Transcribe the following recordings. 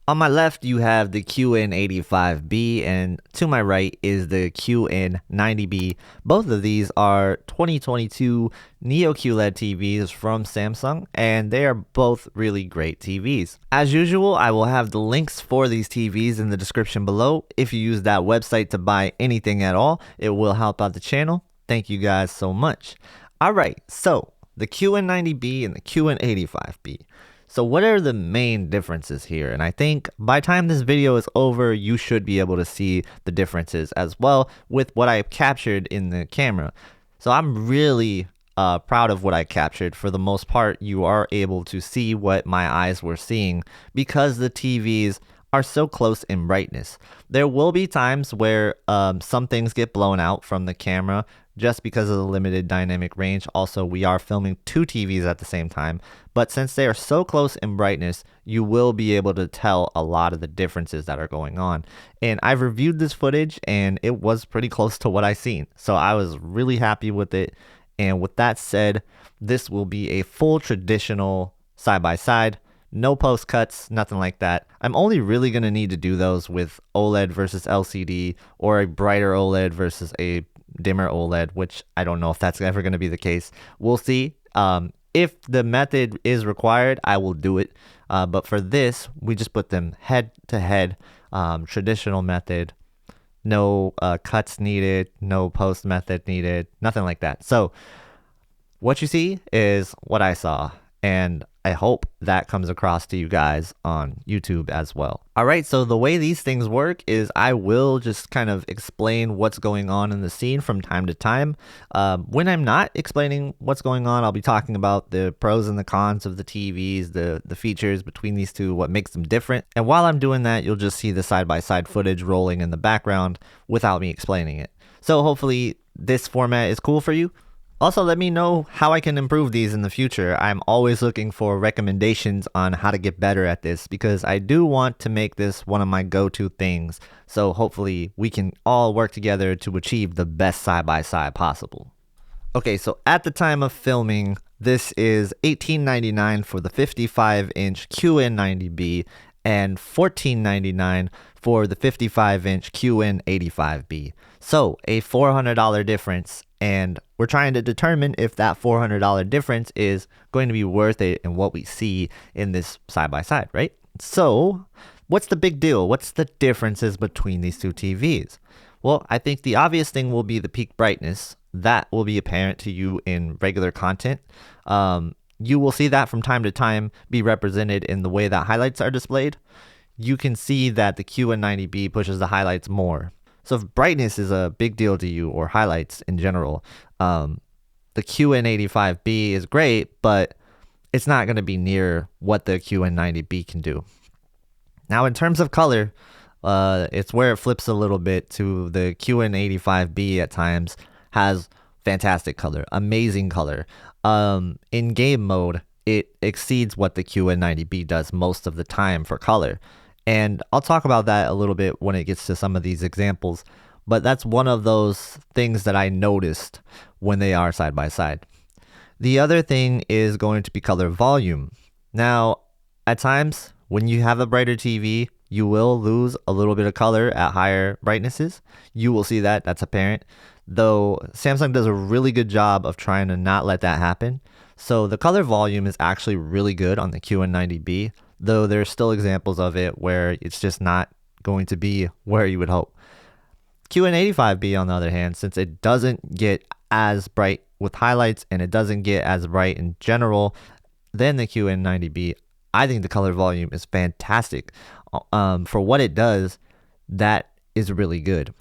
On my left, you have the QN85B, and to my right is the QN90B. Both of these are 2022 Neo QLED TVs from Samsung, and they are both really great TVs. As usual, I will have the links for these TVs in the description below. If you use that website to buy anything at all, it will help out the channel. Thank you guys so much. Alright, so the QN90B and the QN85B. So what are the main differences here? And I think by the time this video is over, you should be able to see the differences as well with what I captured in the camera. So I'm really proud of what I captured. For the most part, you are able to see what my eyes were seeing because the TVs are so close in brightness. There will be times where some things get blown out from the camera just because of the limited dynamic range. Also, we are filming two TVs at the same time, but since they are so close in brightness, you will be able to tell a lot of the differences that are going on. And I've reviewed this footage and it was pretty close to what I seen, so I was really happy with it. And with that said, this will be a full traditional side-by-side. No post cuts, nothing like that. I'm only really going to need to do those with OLED versus LCD, or a brighter OLED versus a dimmer OLED, which I don't know if that's ever going to be the case. We'll see. If the method is required, I will do it. But for this, we just put them head to head, traditional method. No cuts needed, no post method needed, nothing like that. So what you see is what I saw, and I hope that comes across to you guys on YouTube as well. All right, so the way these things work is I will just kind of explain what's going on in the scene from time to time. When I'm not explaining what's going on, I'll be talking about the pros and the cons of the TVs, the features between these two, what makes them different. And while I'm doing that, you'll just see the side-by-side footage rolling in the background without me explaining it. So hopefully this format is cool for you. Also, let me know how I can improve these in the future. I'm always looking for recommendations on how to get better at this because I do want to make this one of my go-to things. So hopefully we can all work together to achieve the best side-by-side possible. Okay, so at the time of filming, this is $18.99 for the 55-inch QN90B and $14.99 for the 55-inch QN85B. So a $400 difference, and we're trying to determine if that $400 difference is going to be worth it in what we see in this side-by-side, right? So what's the big deal? What's the differences between these two TVs? Well, I think the obvious thing will be the peak brightness. That will be apparent to you in regular content. You will see that from time to time be represented in the way that highlights are displayed. You can see that the QN90B pushes the highlights more. So if brightness is a big deal to you, or highlights in general, the QN85B is great, but it's not going to be near what the QN90B can do. Now, in terms of color, it's where it flips a little bit to the QN85B at times has fantastic color, amazing color. In game mode, it exceeds what the QN90B does most of the time for color. And I'll talk about that a little bit when it gets to some of these examples, but that's one of those things that I noticed when they are side by side. The other thing is going to be color volume. Now, at times when you have a brighter TV, you will lose a little bit of color at higher brightnesses. You will see that, that's apparent. Though Samsung does a really good job of trying to not let that happen. So the color volume is actually really good on the QN90B, though there's still examples of it where it's just not going to be where you would hope. QN85B, on the other hand, since it doesn't get as bright with highlights and it doesn't get as bright in general than the QN90B, I think the color volume is fantastic. For what it does, that is really good.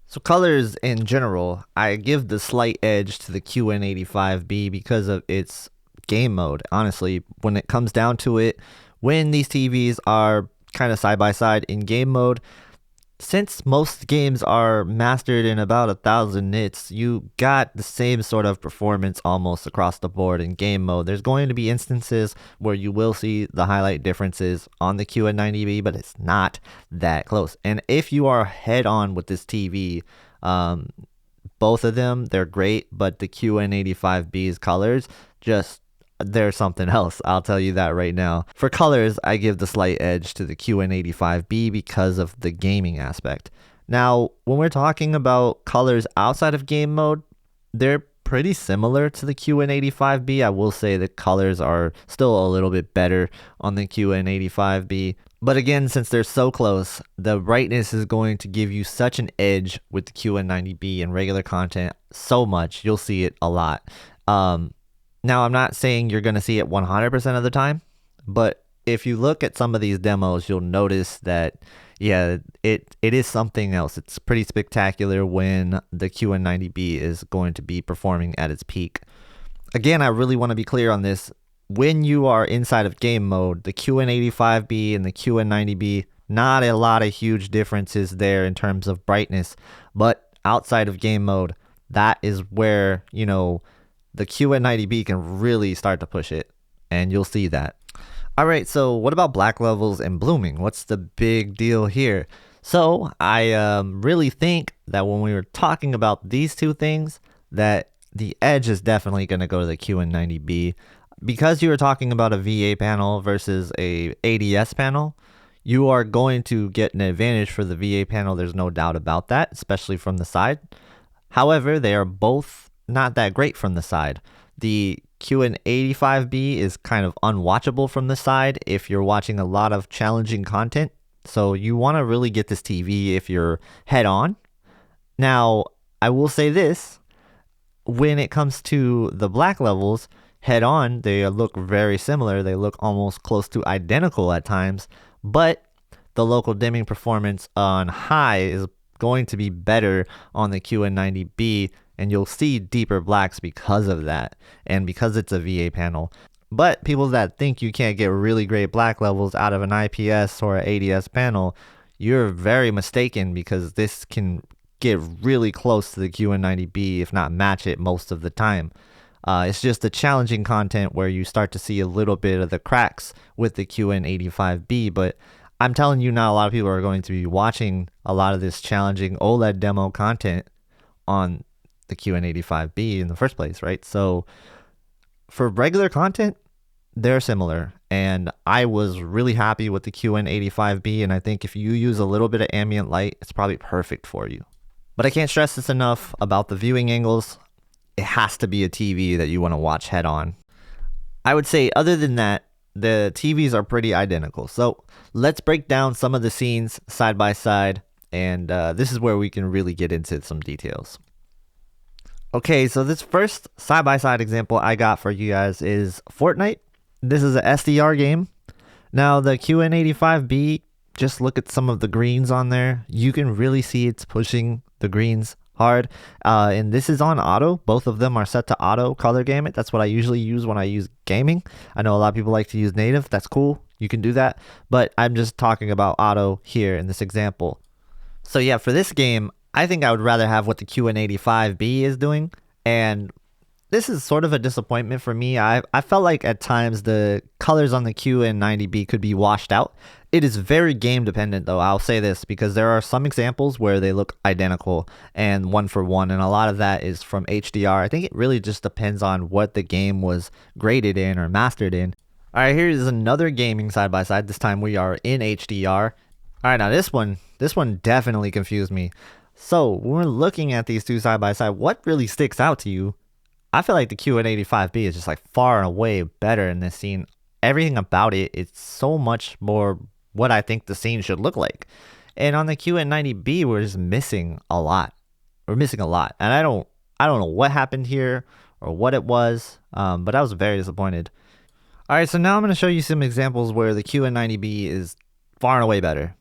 So colors in general, I give the slight edge to the QN85B because of its game mode. Honestly, when it comes down to it, when these TVs are kind of side by side in game mode, since most games are mastered in about 1,000 nits, you got the same sort of performance almost across the board in game mode. There's going to be instances where you will see the highlight differences on the QN90B, but it's not that close. And if you are head on with this TV, both of them, they're great, but the QN85B's colors just they're something else. I'll tell you that right now. For colors, I give the slight edge to the QN85B because of the gaming aspect. Now, when we're talking about colors outside of game mode, they're pretty similar to the QN85B. I will say the colors are still a little bit better on the QN85B. But again, since they're so close, the brightness is going to give you such an edge with the QN90B and regular content so much. You'll see it a lot. Now, I'm not saying you're going to see it 100% of the time, but if you look at some of these demos, you'll notice that, yeah, it is something else. It's pretty spectacular when the QN90B is going to be performing at its peak. Again, I really want to be clear on this. When you are inside of game mode, the QN85B and the QN90B, not a lot of huge differences there in terms of brightness, but outside of game mode, that is where, you know, the QN90B can really start to push it, and you'll see that. All right, so what about black levels and blooming? What's the big deal here? So I really think that when we were talking about these two things, that the edge is definitely going to go to the QN90B. Because you were talking about a VA panel versus a ADS panel, you are going to get an advantage for the VA panel. There's no doubt about that, especially from the side. However, they are both not that great from the side. The QN85B is kind of unwatchable from the side if you're watching a lot of challenging content. So you want to really get this TV if you're head on. Now, I will say this, when it comes to the black levels, head on, they look very similar. They look almost close to identical at times, but the local dimming performance on high is going to be better on the QN90B, and you'll see deeper blacks because of that and because it's a VA panel. But people that think you can't get really great black levels out of an IPS or an ADS panel, you're very mistaken, because this can get really close to the QN90B, if not match it most of the time. It's just the challenging content where you start to see a little bit of the cracks with the QN85B, but I'm telling you, not a lot of people are going to be watching a lot of this challenging OLED demo content on the QN85B in the first place, right? So for regular content, they're similar, and I was really happy with the QN85B, and I think if you use a little bit of ambient light, it's probably perfect for you. But I can't stress this enough about the viewing angles. It has to be a TV that you want to watch head on. I would say other than that, the TVs are pretty identical. So let's break down some of the scenes side by side, and this is where we can really get into some details. Okay, so this first side-by-side example I got for you guys is Fortnite. This is a SDR game. Now the QN85B, just look at some of the greens on there. You can really see it's pushing the greens hard. And this is on auto. Both of them are set to auto color gamut. That's what I usually use when I use gaming. I know a lot of people like to use native. That's cool. You can do that. But I'm just talking about auto here in this example. So yeah, for this game, I think I would rather have what the QN85B is doing. And this is sort of a disappointment for me. I felt like at times the colors on the QN90B could be washed out. It is very game dependent though, I'll say this, because there are some examples where they look identical and one for one, and a lot of that is from HDR. I think it really just depends on what the game was graded in or mastered in. Alright, here's another gaming side by side. This time we are in HDR. Alright, now this one definitely confused me. So when we're looking at these two side by side, what really sticks out to you? I feel like the QN85B is just like far and away better in this scene. Everything about it, it's so much more what I think the scene should look like. And on the QN90B, we're just missing a lot. We're missing a lot. And I don't know what happened here or what it was, but I was very disappointed. All right, so now I'm going to show you some examples where the QN90B is far and away better.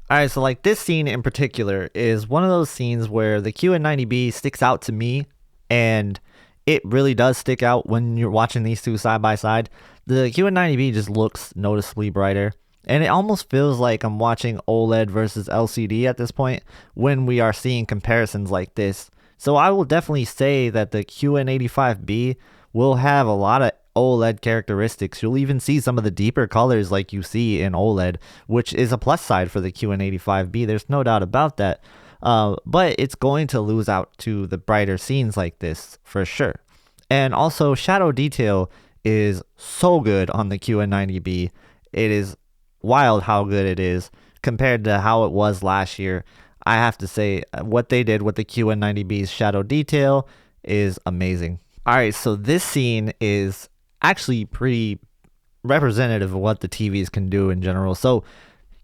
All right, so like this scene in particular is one of those scenes where the QN90B sticks out to me, and it really does stick out when you're watching these two side by side. The QN90B just looks noticeably brighter, and it almost feels like I'm watching OLED versus LCD at this point when we are seeing comparisons like this. So I will definitely say that the QN85B will have a lot of OLED characteristics. You'll even see some of the deeper colors like you see in OLED, which is a plus side for the QN85B. There's no doubt about that. But it's going to lose out to the brighter scenes like this for sure. And also, shadow detail is so good on the QN90B. It is wild how good it is compared to how it was last year. I have to say, what they did with the QN90B's shadow detail is amazing. All right, so this scene is actually pretty representative of what the TVs can do in general. So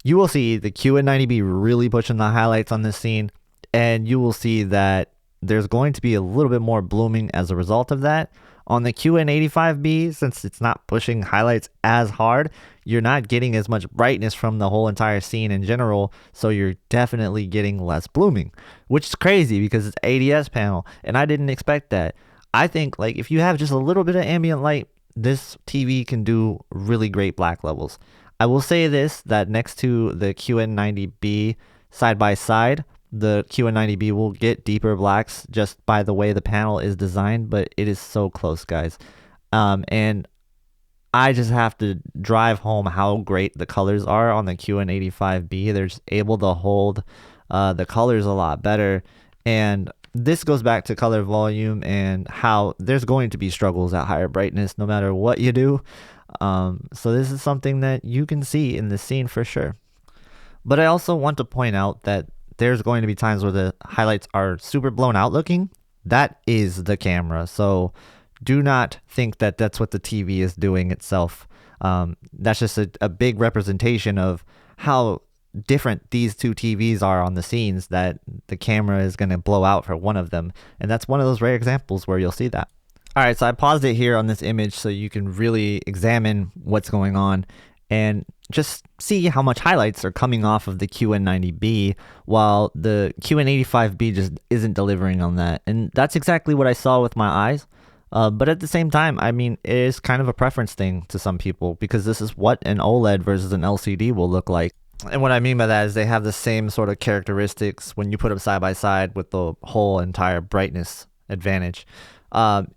you will see the QN90B really pushing the highlights on this scene, and you will see that there's going to be a little bit more blooming as a result of that. On the QN85B, since it's not pushing highlights as hard, you're not getting as much brightness from the whole entire scene in general, so you're definitely getting less blooming, which is crazy because it's ADS panel, and I didn't expect that. I think like if you have just a little bit of ambient light, this TV can do really great black levels. I will say this, that next to the QN90B side by side, the QN90B will get deeper blacks just by the way the panel is designed, but it is so close, guys. And I just have to drive home how great the colors are on the QN85B. They're just able to hold the colors a lot better. And this goes back to color volume and how there's going to be struggles at higher brightness no matter what you do. So this is something that you can see in the scene for sure. But I also want to point out that there's going to be times where the highlights are super blown out looking. That is the camera. So do not think that that's what the TV is doing itself. That's just a big representation of how different these two TVs are on the scenes, that the camera is going to blow out for one of them. And that's one of those rare examples where you'll see that. All right, so I paused it here on this image so you can really examine what's going on and just see how much highlights are coming off of the QN90B while the QN85B just isn't delivering on that. And that's exactly what I saw with my eyes. But at the same time, I mean, it is kind of a preference thing to some people because this is what an OLED versus an LCD will look like. And what I mean by that is they have the same sort of characteristics when you put them side by side with the whole entire brightness advantage.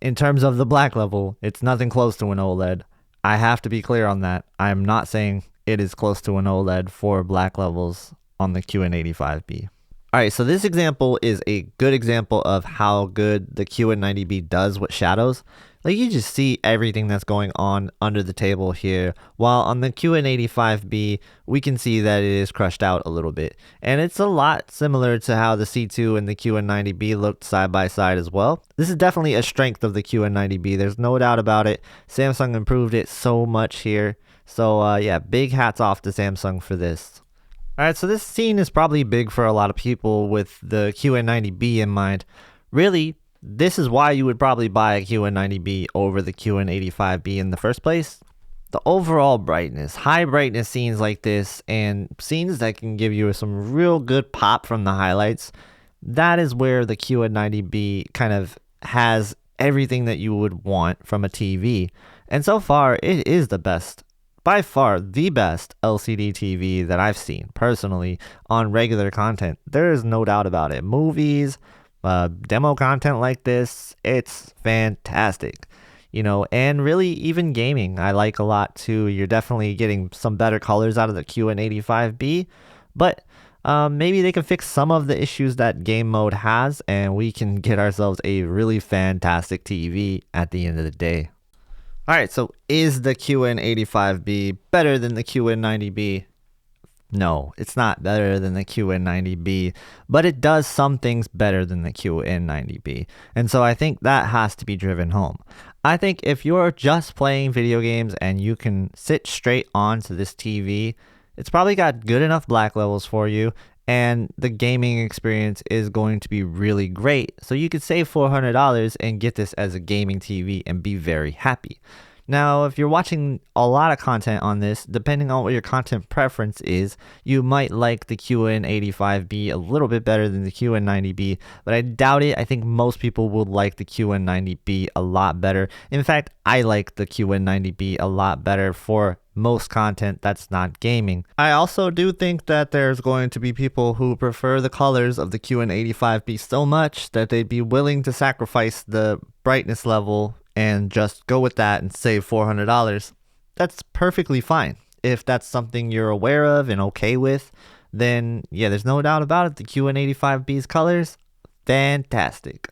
In terms of the black level, it's nothing close to an OLED. I have to be clear on that. I'm not saying it is close to an OLED for black levels on the QN85B. All right, so this example is a good example of how good the QN90B does with shadows. Like you just see everything that's going on under the table here, while on the QN85B, we can see that it is crushed out a little bit. And it's a lot similar to how the C2 and the QN90B looked side by side as well. This is definitely a strength of the QN90B. There's no doubt about it. Samsung improved it so much here. So yeah, big hats off to Samsung for this. All right, so this scene is probably big for a lot of people with the QN90B in mind. Really, this is why you would probably buy a QN90B over the QN85B in the first place. The overall brightness, high brightness scenes like this, and scenes that can give you some real good pop from the highlights, that is where the QN90B kind of has everything that you would want from a TV. And so far, it is the best. By far the best LCD TV that I've seen personally on regular content. There is no doubt about it. Movies, demo content like this, it's fantastic. You know, and really even gaming I like a lot too. You're definitely getting some better colors out of the QN85B, but maybe they can fix some of the issues that game mode has and we can get ourselves a really fantastic TV at the end of the day. Alright, so is the QN85B better than the QN90B? No, it's not better than the QN90B, but it does some things better than the QN90B. And so I think that has to be driven home. I think if you're just playing video games and you can sit straight onto this TV, it's probably got good enough black levels for you, and the gaming experience is going to be really great. So you could save $400 and get this as a gaming TV and be very happy. Now, if you're watching a lot of content on this, depending on what your content preference is, you might like the QN85B a little bit better than the QN90B, but I doubt it. I think most people would like the QN90B a lot better. In fact, I like the QN90B a lot better for most content that's not gaming. I also do think that there's going to be people who prefer the colors of the QN85B so much that they'd be willing to sacrifice the brightness level and just go with that and save $400. That's perfectly fine. If that's something you're aware of and okay with, then yeah, there's no doubt about it. The QN85B's colors, fantastic.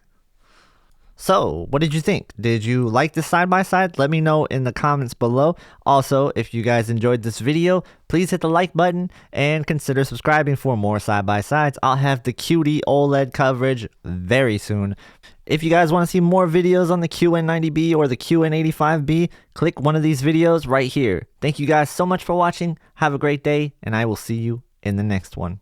So, what did you think? Did you like this side by side? Let me know in the comments below. Also, if you guys enjoyed this video, please hit the like button and consider subscribing for more side by sides. I'll have the QD OLED coverage very soon. If you guys want to see more videos on the QN90B or the QN85B, click one of these videos right here. Thank you guys so much for watching. Have a great day, and I will see you in the next one.